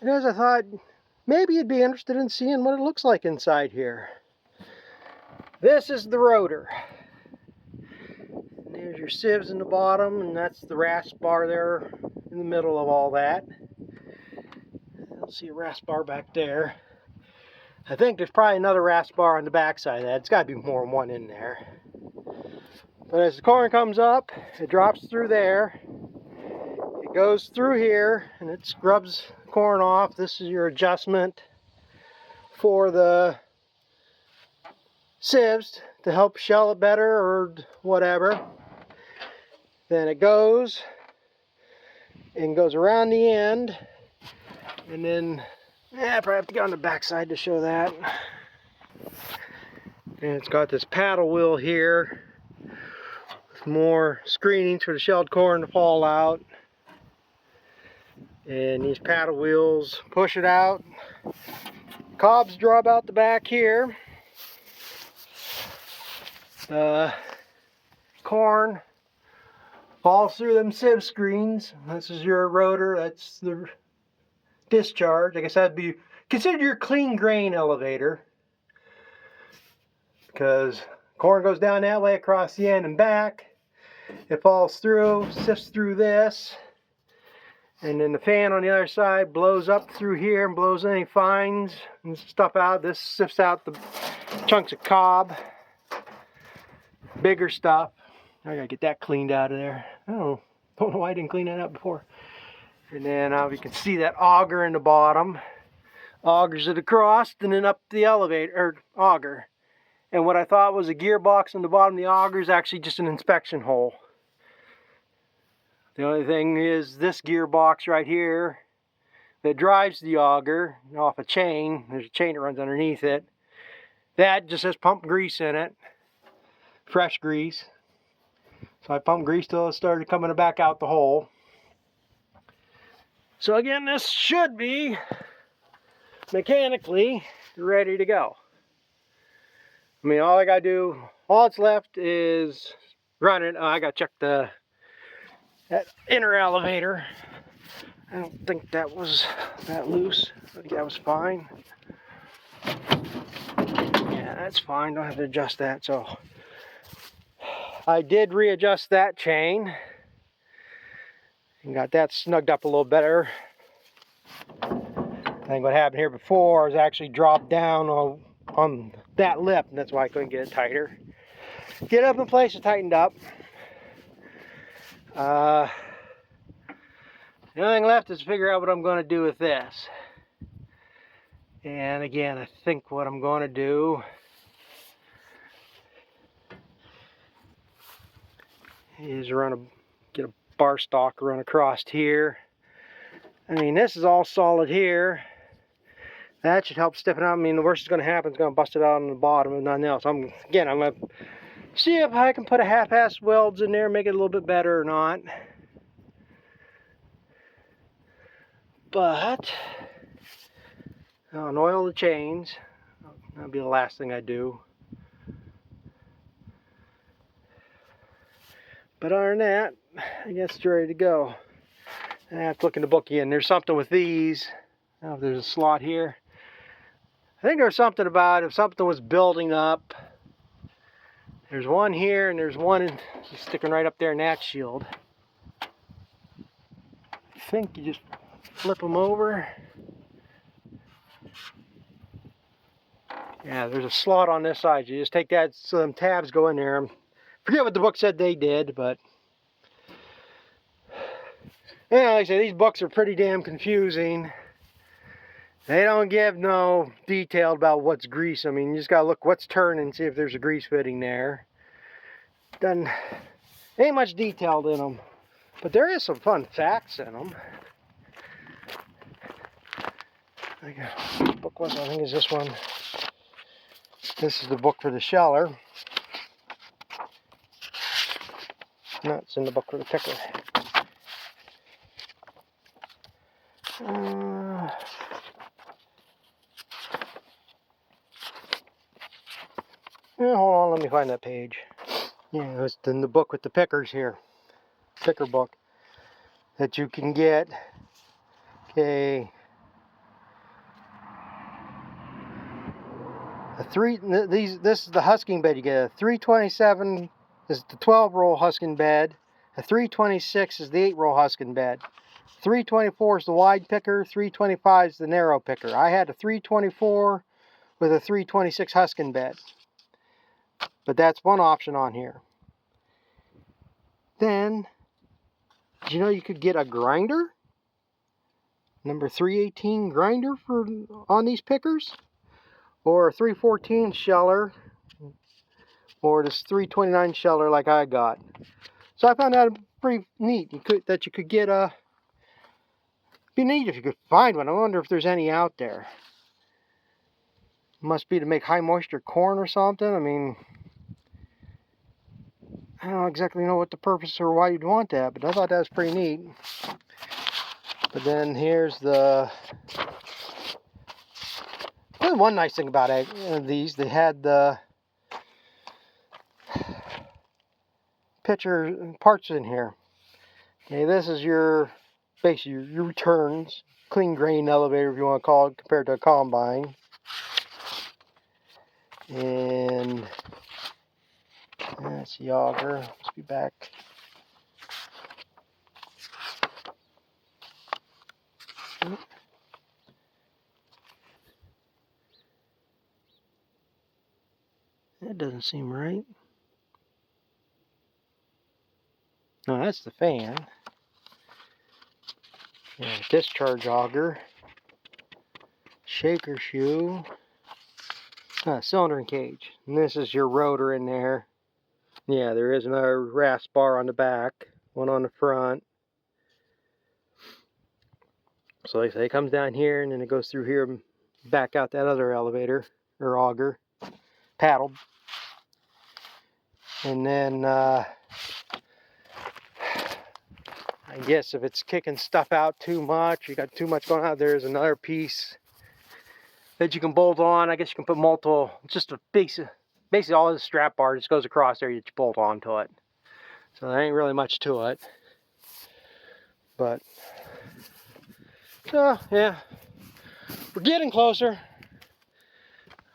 And as I thought, maybe you'd be interested in seeing what it looks like inside here. This is the rotor. And there's your sieves in the bottom, and that's the rasp bar there in the middle of all that. I don't see a rasp bar back there. I think there's probably another rasp bar on the back side of that. It's got to be more than one in there. But as the corn comes up, it drops through there. It goes through here, and it scrubs the corn off. This is your adjustment for the sieves to help shell it better or whatever. Then it goes and goes around the end, and then I probably have to get on the back side to show that. And it's got this paddle wheel here with more screenings for the shelled corn to fall out. And these paddle wheels push it out. Cobs drop out the back here. The corn falls through them sieve screens. This is your rotor. That's the discharge. I guess that'd be considered your clean grain elevator, because corn goes down that way across the end and back. It falls through, sifts through this, and then the fan on the other side blows up through here and blows any fines and stuff out. This sifts out the chunks of cob, bigger stuff. I gotta get that cleaned out of there. Don't know why I didn't clean that out before. And then you can see that auger in the bottom. Augers it across and then up the elevator, or auger. And what I thought was a gearbox on the bottom of the auger is actually just an inspection hole. The only thing is this gearbox right here that drives the auger off a chain. There's a chain that runs underneath it. That just has pump grease in it. Fresh grease. So I pumped grease till it started coming back out the hole. So again, this should be mechanically ready to go. I mean, all that's left is run it. I gotta check that inner elevator. I don't think that was that loose. I think that was fine. Yeah, that's fine. Don't have to adjust that. So I did readjust that chain and got that snugged up a little better. I think what happened here before is actually dropped down on that lip, and that's why I couldn't get it tighter. Get it up in place, it's tightened up. The only thing left is to figure out what I'm going to do with this. And again, I think what I'm going to do is get a bar stock run across here. I mean, this is all solid here. That should help stiffen it out. I mean, the worst is going to happen is going to bust it out on the bottom and nothing else. I'm going to see if I can put a half-ass welds in there, make it a little bit better or not. But I'll oil the chains. That'll be the last thing I do. But other than that, I guess it's ready to go. I have to look in the book again. There's something with these. I don't know if there's a slot here. I think there's something about if something was building up. There's one here and there's one sticking right up there in that shield. I think you just flip them over. Yeah, there's a slot on this side. You just take that so them tabs go in there. I forget what the book said they did, but yeah, like I say, these books are pretty damn confusing. They don't give no detail about what's grease. I mean, you just gotta look what's turning and see if there's a grease fitting there. Ain't much detailed in them, but there is some fun facts in them. Book was, I think, is this one. This is the book for the sheller. No, it's in the book for the picker. Yeah, hold on, let me find that page. Yeah, it's in the book with the pickers here. Picker book that you can get. Okay. This is the husking bed you get. A 327 is the 12-roll husking bed. A 326 is the 8-roll husking bed. 324 is the wide picker. 325 is the narrow picker. I had a 324 with a 326 husking bed. But that's one option on here. Then, did you know you could get a grinder? Number 318 grinder on these pickers? Or a 314 sheller, or this 329 sheller like I got. So I found that pretty neat. You could get a. Be neat if you could find one. I wonder if there's any out there. Must be to make high moisture corn or something. I mean, I don't exactly know what the purpose or why you'd want that, but I thought that was pretty neat. But then here's the. One nice thing about these, they had the pitcher parts in here. Okay, this is basically your returns, clean grain elevator if you want to call it, compared to a combine. And that's the auger. Let's be back. That doesn't seem right. No, that's the fan. Yeah, discharge auger. Shaker shoe. Cylinder and cage. And this is your rotor in there. Yeah, there is another rasp bar on the back. One on the front. So like I say, it comes down here and then it goes through here and back out that other elevator or auger. Paddled. And then I guess if it's kicking stuff out too much, you got too much going on, there's another piece that you can bolt on. I guess you can put multiple, just a piece, basically all the strap bar just goes across there, you just bolt onto it. So there ain't really much to it. But, so yeah, we're getting closer.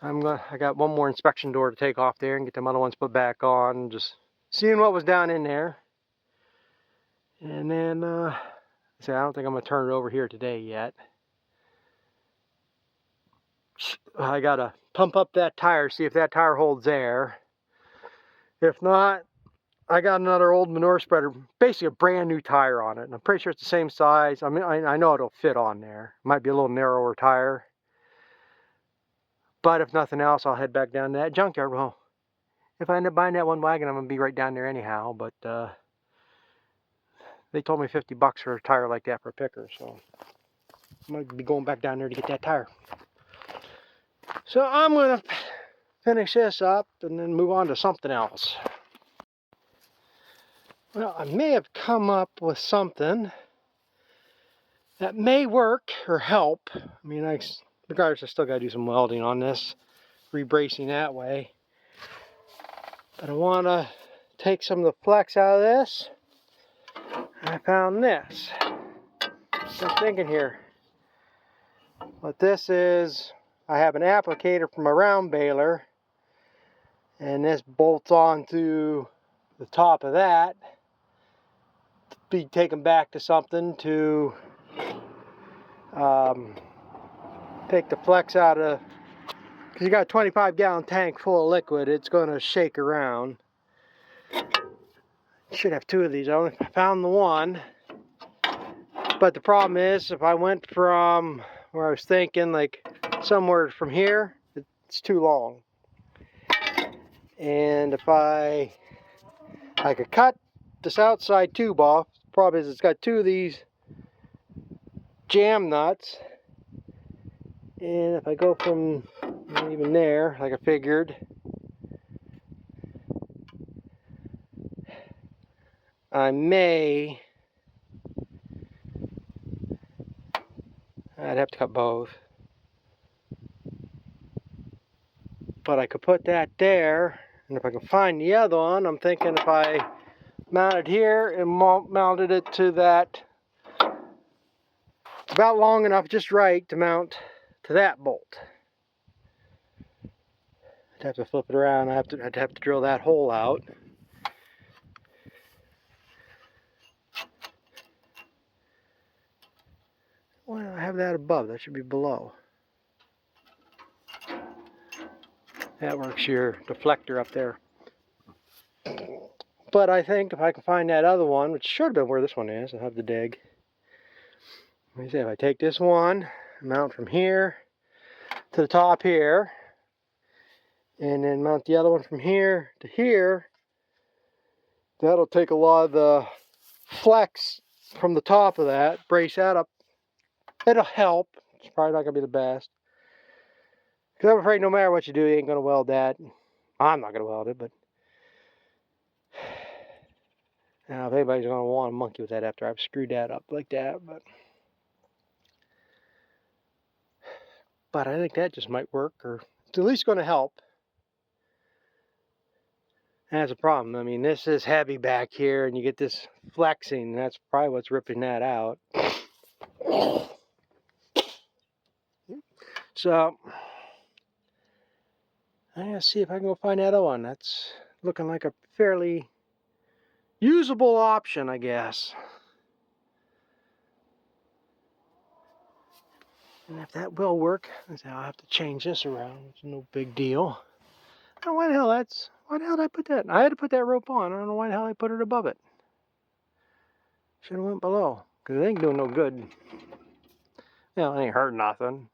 I got one more inspection door to take off there and get them other ones put back on. Just seeing what was down in there. And then, see, I don't think I'm going to turn it over here today yet. I got to pump up that tire, see if that tire holds air. If not, I got another old manure spreader, basically a brand new tire on it. And I'm pretty sure it's the same size. I mean, I know it'll fit on there. It might be a little narrower tire. But if nothing else, I'll head back down to that junkyard. Well, if I end up buying that one wagon, I'm going to be right down there anyhow. But they told me $50 for a tire like that for a picker. So I'm going to be going back down there to get that tire. So I'm going to finish this up and then move on to something else. Well, I may have come up with something that may work or help. I mean, regardless, I still got to do some welding on this, rebracing that way. But I want to take some of the flex out of this. I found this. I'm thinking here. What this is, I have an applicator from a round baler, and this bolts onto the top of that to be taken back to something to take the flex out of, because you got a 25-gallon tank full of liquid, it's going to shake around. Should have two of these. I only found the one, but the problem is if I went from where I was thinking, like somewhere from here, it's too long. And if I could cut this outside tube off, the problem is it's got two of these jam nuts, and if I go from even there, like I figured, I'd have to cut both. But I could put that there, and if I can find the other one, I'm thinking if I mounted here and mounted it to that, it's about long enough, just right, to mount to that bolt. I'd have to flip it around. I'd have to drill that hole out. Well, I have that above. That should be below. That works, your deflector up there. But I think if I can find that other one, which should have been where this one is, I'll have to dig. Let me see, if I take this one, mount from here to the top here, and then mount the other one from here to here, that'll take a lot of the flex from the top of that, brace that up. It'll help. It's probably not going to be the best. Because I'm afraid no matter what you do, you ain't going to weld that. I'm not going to weld it, but now if anybody's going to want to monkey with that after I've screwed that up like that, but I think that just might work, or it's at least going to help. And that's a problem. I mean, this is heavy back here, and you get this flexing. That's probably what's ripping that out. So I'm going to see if I can go find that other one. That's looking like a fairly usable option, I guess. And if that will work, I'll have to change this around. It's no big deal. Oh, why the hell did I put that? I had to put that rope on. I don't know why the hell I put it above it. Should have went below, because it ain't doing no good. Well, it ain't hurt nothing.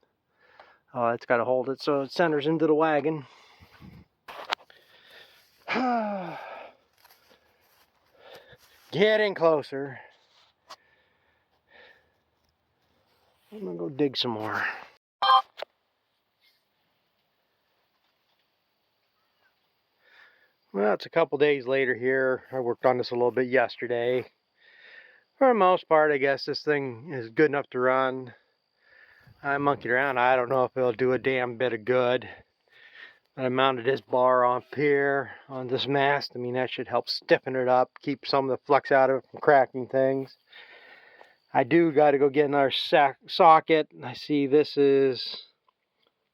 Oh, it's got to hold it so it centers into the wagon. Getting closer. I'm gonna go dig some more. Well, it's a couple days later here. I worked on this a little bit yesterday. For the most part, I guess this thing is good enough to run. I monkeyed around. I don't know if it'll do a damn bit of good. I mounted this bar up here on this mast. I mean, that should help stiffen it up, keep some of the flux out of it from cracking things. I do got to go get another socket. I see this is,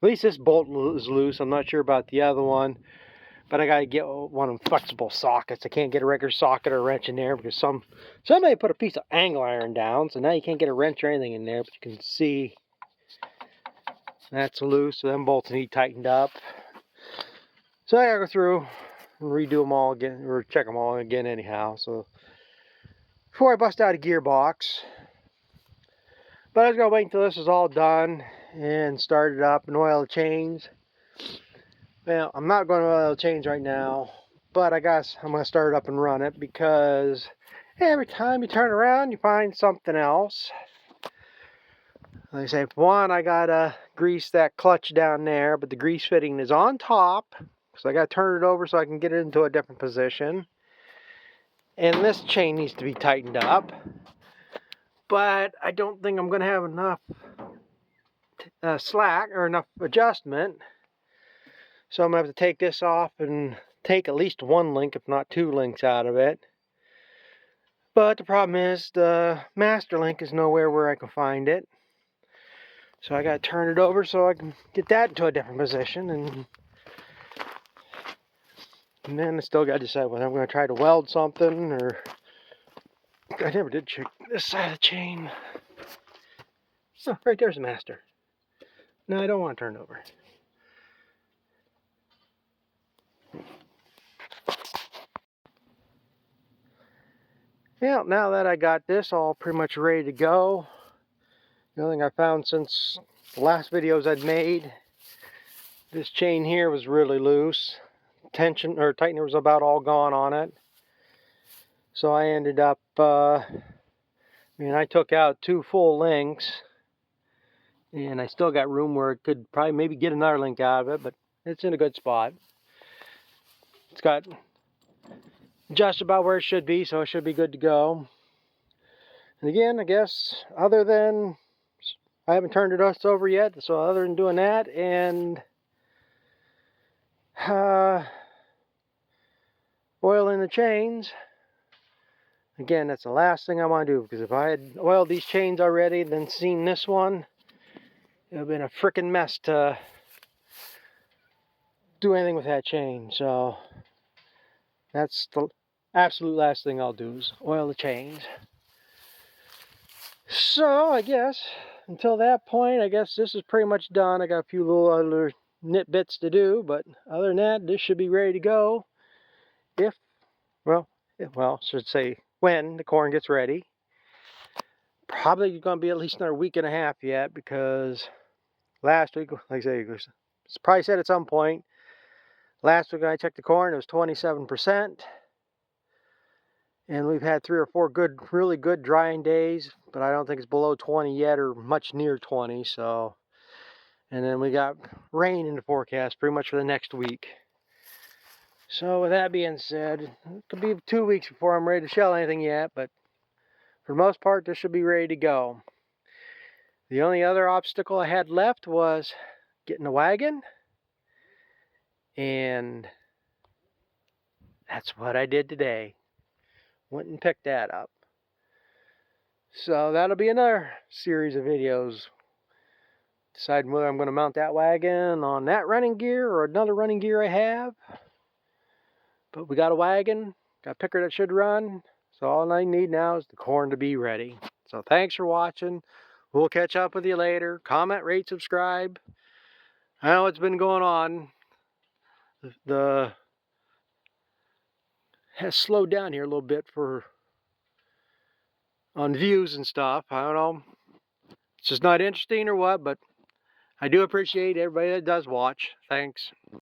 at least this bolt is loose. I'm not sure about the other one, but I got to get one of them flexible sockets. I can't get a regular socket or a wrench in there because somebody put a piece of angle iron down, so now you can't get a wrench or anything in there, but you can see that's loose, so them bolts need tightened up. So I gotta go through and redo them all again, or check them all again anyhow. So before I bust out a gearbox, but I was gonna wait until this is all done and start it up and oil the chains. Well, I'm not going to oil the chains right now, but I guess I'm gonna start it up and run it because every time you turn around, you find something else. Like I say, for one, I gotta grease that clutch down there, but the grease fitting is on top. So I got to turn it over so I can get it into a different position. And this chain needs to be tightened up. But I don't think I'm going to have enough slack or enough adjustment. So I'm going to have to take this off and take at least one link, if not two links out of it. But the problem is the master link is nowhere where I can find it. So I got to turn it over so I can get that into a different position. And then I still got to decide whether I'm going to try to weld something or... I never did check this side of the chain. Oh, right there's the master. No, I don't want to turn it over. Yeah, now that I got this all pretty much ready to go, the only thing I found since the last videos I'd made, this chain here was really loose. Tension or tightener was about all gone on it. So I ended up, I took out 2 full links, and I still got room where it could probably maybe get another link out of it, but it's in a good spot. It's got just about where it should be, so it should be good to go. And again, I guess, other than, I haven't turned it over yet, so other than doing that and oiling the chains, again, that's the last thing I want to do, because if I had oiled these chains already, then seen this one, it would have been a freaking mess to do anything with that chain. So that's the absolute last thing I'll do is oil the chains. So I guess until that point, I guess this is pretty much done. I got a few little other nit bits to do, but other than that, this should be ready to go. Well, should say when the corn gets ready. Probably going to be at least another week and a half yet, because last week, like I say, it's probably said at some point, last week I checked the corn, it was 27%. And we've had 3 or 4 really good drying days, but I don't think it's below 20 yet or much near 20. So, and then we got rain in the forecast pretty much for the next week. So with that being said, it could be 2 weeks before I'm ready to shell anything yet, but for the most part, this should be ready to go. The only other obstacle I had left was getting a wagon, and that's what I did today. Went and picked that up. So that'll be another series of videos deciding whether I'm going to mount that wagon on that running gear or another running gear I have. But we got a wagon, got a picker that should run, so all I need now is the corn to be ready. So thanks for watching. We'll catch up with you later. Comment, rate, subscribe. I know what's been going on. The has slowed down here a little bit on views and stuff. I don't know. It's just not interesting or what, but I do appreciate everybody that does watch. Thanks.